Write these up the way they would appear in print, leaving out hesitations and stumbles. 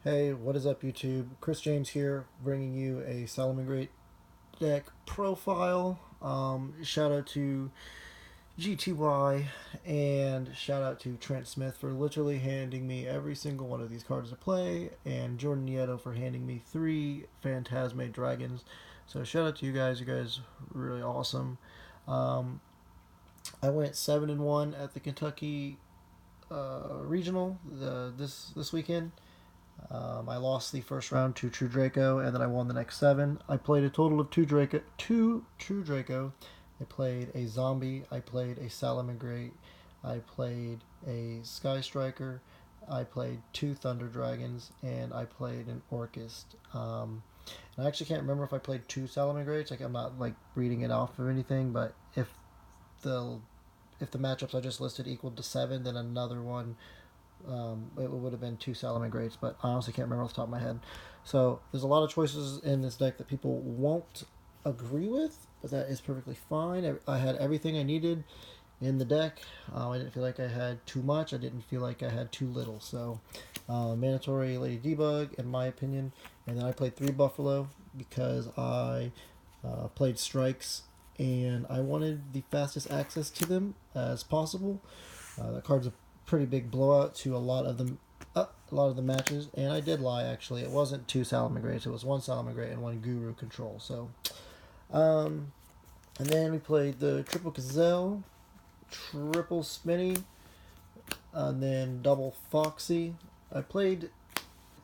Hey, what is up, YouTube? Chris James here, bringing you a Salamangreat deck profile. Shout out to GTY and shout out to Trent Smith for literally handing me every single one of these cards to play, and Jordan Nieto for handing me three Phantasme Dragons. So shout out to you guys. You guys are really awesome. Um, I went 7-1 at the Kentucky regional this weekend. I lost the first round to True Draco, and then I won the next seven. I played a total of two True Draco. I played a Zombie. I played a Salamangreat. I played a Sky Striker. I played two Thunder Dragons, and I played an Orcust. I actually can't remember if I played two Salamangreats. Like I'm not like reading it off of anything, but the if the matchups I just listed equaled to seven, then another one it would have been two Salamangreats, but I honestly can't remember off the top of my head. So there's a lot of choices in this deck that people won't agree with, but that is perfectly fine. I had everything I needed in the deck. I didn't feel like I had too much. I didn't feel like I had too little. So mandatory Lady Debug, in my opinion. And then I played three Buffalo because I played strikes and I wanted the fastest access to them as possible. That card's a pretty big blowout to a lot of the matches, and I did lie actually. It wasn't two Salamangreats, it was one Salamangreat and one Guru Control. So, um, and then we played the triple Gazelle, triple Spinny, and then double Foxy. I played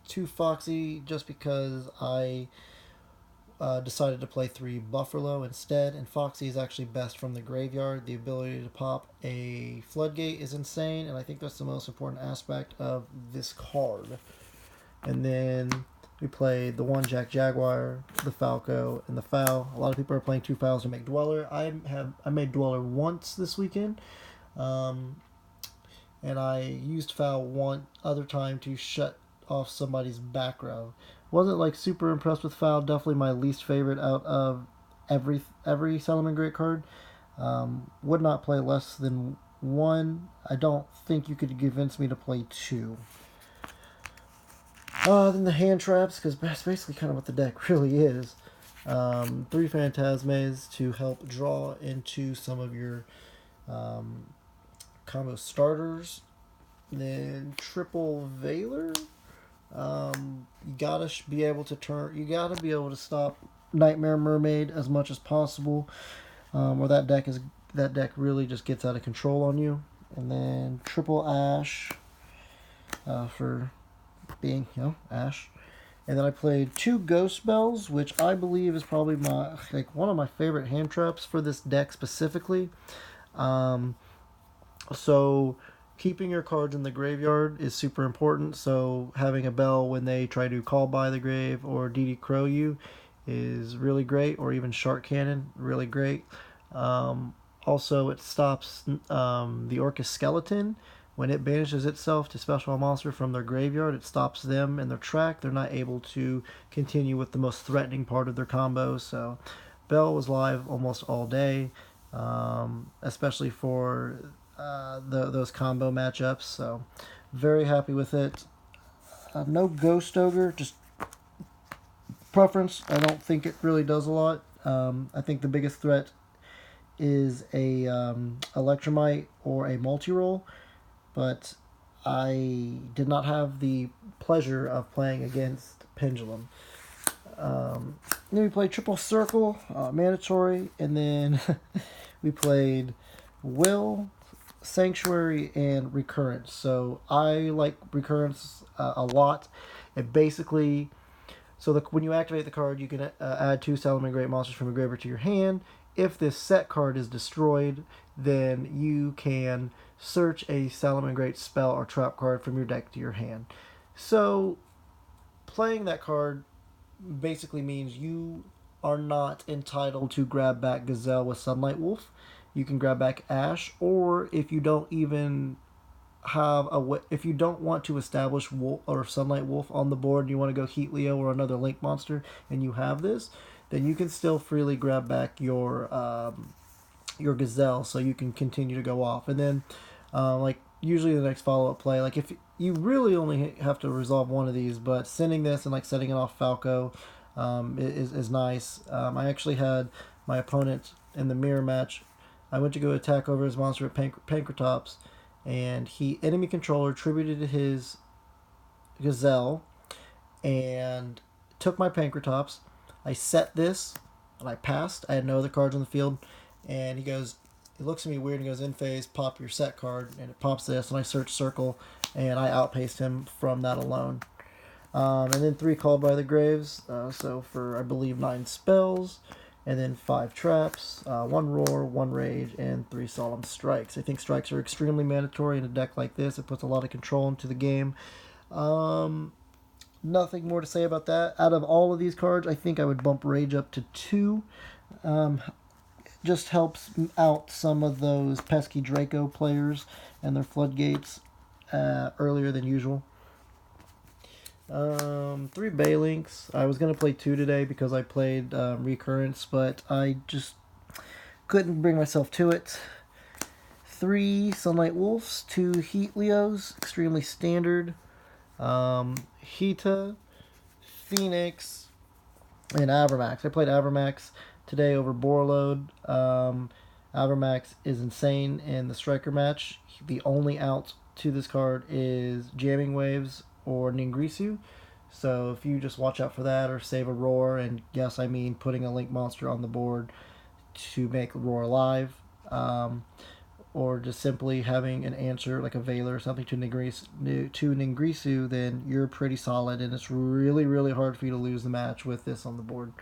two Foxy just because I decided to play three Buffalo instead, and Foxy is actually best from the graveyard. The ability to pop a Floodgate is insane, and I think that's the most important aspect of this card. And then we played the one Jack Jaguar, the Falco, and the Foul. A lot of people are playing two Fouls to make Dweller. I made Dweller once this weekend, um, and I used Foul one other time to shut off somebody's back row. Wasn't like super impressed with Foul. Definitely my least favorite out of every Salamangreat card. Would not play less than one. I don't think you could convince me to play two. Then the hand traps, because that's basically kind of what the deck really is. Three Phantasmes to help draw into some of your um, combo starters. Then triple Veiler. You gotta be able to turn. You gotta be able to stop Nightmare Mermaid as much as possible, or that deck really just gets out of control on you. And then triple Ash for being Ash. And then I played two Ghost Bells, which I believe is probably one of my favorite hand traps for this deck specifically. Um, so keeping your cards in the graveyard is super important. So having a bell when they try to call by the grave or DD Crow you is really great, or even Shark Cannon, really great. Also, it stops the Orcus Skeleton. When it banishes itself to special a monster from their graveyard, it stops them in their track. They're not able to continue with the most threatening part of their combo. So, Bell was live almost all day, especially for those combo matchups. So, very happy with it. No Ghost Ogre, just preference. I don't think it really does a lot. I think the biggest threat is a Electromite or a multi-roll, but I did not have the pleasure of playing against Pendulum. Then we played Triple Circle, mandatory, and then we played Will, Sanctuary, and Recurrence. So I like Recurrence a lot. It basically when you activate the card, you can add two Salamangreat monsters from your graveyard to your hand. If this set card is destroyed, then you can search a Salamangreat spell or trap card from your deck to your hand. So playing that card basically means you are not entitled to grab back Gazelle with Sunlight Wolf. You can grab back Ash, or if you don't want to establish Wolf or Sunlight Wolf on the board, and you want to go Heat Leo or another Link monster, and you have this, then you can still freely grab back your Gazelle, so you can continue to go off. And then, like usually the next follow-up play. Like if you really only have to resolve one of these, but sending this and like setting it off Falco is nice. I actually had my opponent in the mirror match. I went to go attack over his monster with Pankratops, and he enemy controller tributed his Gazelle and took my Pankratops. I set this and I passed. I had no other cards on the field, and he looks at me weird and goes, in phase, pop your set card, and it pops this, and I search circle, and I outpaced him from that alone. And then 3 called by the graves, so for I believe 9 spells, and then 5 traps, 1 roar, 1 rage, and 3 solemn strikes. I think strikes are extremely mandatory in a deck like this. It puts a lot of control into the game. Nothing more to say about that. Out of all of these cards, I think I would bump Rage up to 2. Just helps out some of those pesky Draco players and their floodgates earlier than usual. 3 Baylinks. I was going to play 2 today because I played Recurrence, but I just couldn't bring myself to it. 3 Sunlight Wolves, 2 Heat Leos, extremely standard. Hita, Phoenix, and Avermax. I played Avermax today over Borload. Avermax is insane in the striker match. The only out to this card is Jamming Waves or Ningrisu. So if you just watch out for that or save a Roar, and yes, I mean putting a Link monster on the board to make Roar alive, or just simply having an answer like a Veiler or something to Ningrisu, then you're pretty solid, and it's really, really hard for you to lose the match with this on the board.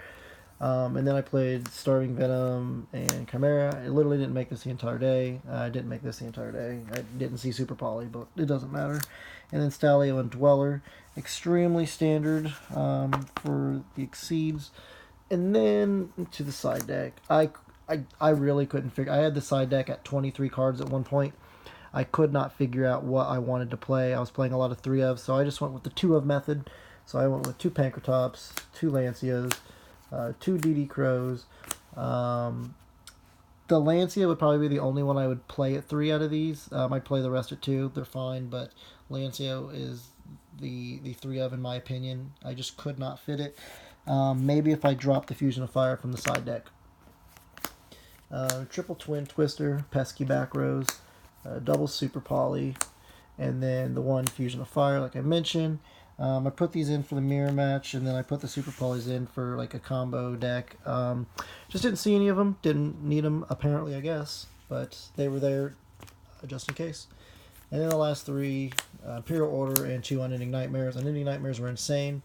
And then I played Starving Venom and Chimera. I literally didn't make this the entire day. I didn't make this the entire day. I didn't see Super Poly, but it doesn't matter. And then Stalio and Dweller. Extremely standard for the Exceeds. And then to the side deck. I really couldn't figure... I had the side deck at 23 cards at one point. I could not figure out what I wanted to play. I was playing a lot of 3 of, so I just went with the 2 of method. So I went with 2 Pankratops, 2 Lancias, 2 DD Crows. The Lancia would probably be the only one I would play at 3 out of these. I'd play the rest at 2. They're fine, but Lancia is the 3 of, in my opinion. I just could not fit it. Maybe if I dropped the Fusion of Fire from the side deck. Triple Twin Twister, Pesky Back Rows, double Super Poly, and then the 1 Fusion of Fire, like I mentioned. I put these in for the mirror match, and then I put the Super Polys in for like a combo deck. Just didn't see any of them. Didn't need them, apparently, I guess. But they were there just in case. And then the last 3, Imperial Order and 2 Unending Nightmares. Unending Nightmares were insane.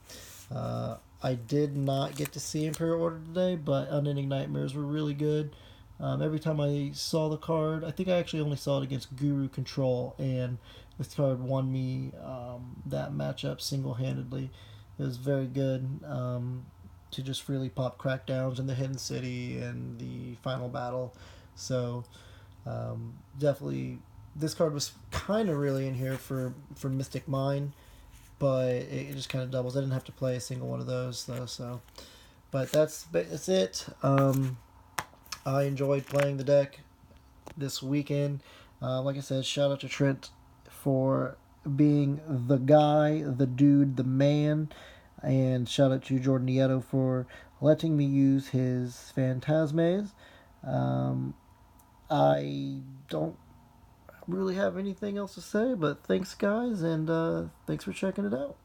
I did not get to see Imperial Order today, but Unending Nightmares were really good. Every time I saw the card, I think I actually only saw it against Guru Control, and this card won me that matchup single-handedly. It was very good to just freely pop crackdowns in the Hidden City and the final battle. So definitely, this card was kind of really in here for Mystic Mine, but it just kind of doubles. I didn't have to play a single one of those though. So, but that's it. I enjoyed playing the deck this weekend. Like I said, shout out to Trent for being the guy, the dude, the man. And shout out to Jordan Nieto for letting me use his Phantasmes. I don't really have anything else to say, but thanks, guys, and thanks for checking it out.